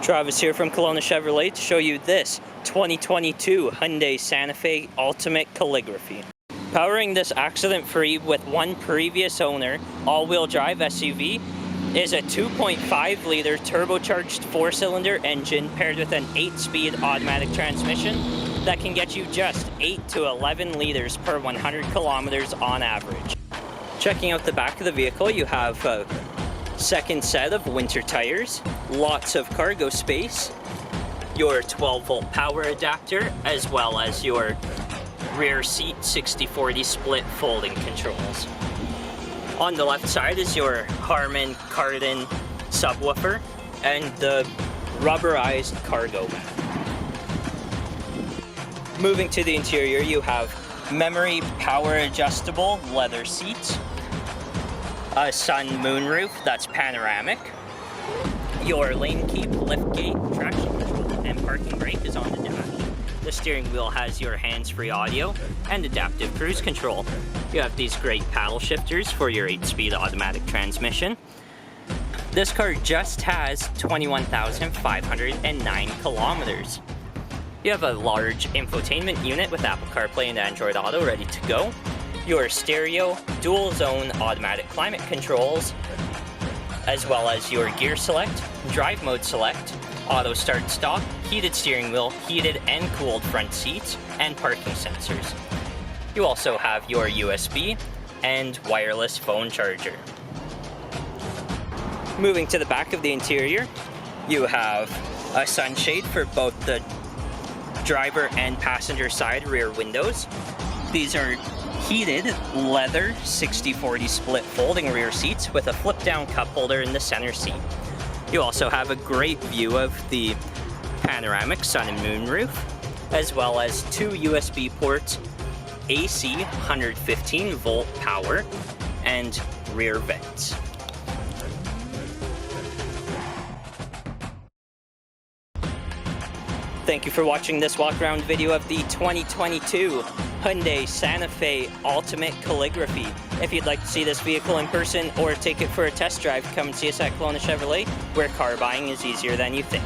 Travis here from Kelowna Chevrolet to show you this 2022 Hyundai Santa Fe Ultimate Calligraphy. Powering this accident-free with one previous owner all-wheel drive SUV is a 2.5-liter turbocharged 4-cylinder engine paired with an 8-speed automatic transmission that can get you just 8 to 11 liters per 100 kilometers on average. Checking out the back of the vehicle, you have a second set of winter tires, lots of cargo space, your 12-volt power adapter, as well as your rear seat 60/40 split folding controls. On the left side is your Harmon Kardon subwoofer and the rubberized cargo bag. Moving to the interior, you have memory power adjustable leather seats, a sun moonroof that's panoramic, your lane keep, lift gate, traction control, and parking brake is on the dash. The steering wheel has your hands-free audio and adaptive cruise control. You have these great paddle shifters for your 8-speed automatic transmission. This car just has 21,509 kilometers. You have a large infotainment unit with Apple Carplay and Android Auto ready to go. Your stereo, dual zone automatic climate controls, as well as your gear select, drive mode select, auto start stop, heated steering wheel, heated and cooled front seats, and parking sensors. You also have your USB and wireless phone charger. Moving to the back of the interior, you have a sunshade for both the driver and passenger side rear windows. These are heated leather 60/40 split folding rear seats with a flip down cup holder in the center seat. You also have a great view of the panoramic sun and moon roof, as well as two USB ports, AC 115 volt power, and rear vents. Thank you for watching this walk-around video of the 2022 Hyundai Santa Fe Ultimate Calligraphy. If you'd like to see this vehicle in person or take it for a test drive, come and see us at Kelowna Chevrolet, where car buying is easier than you think.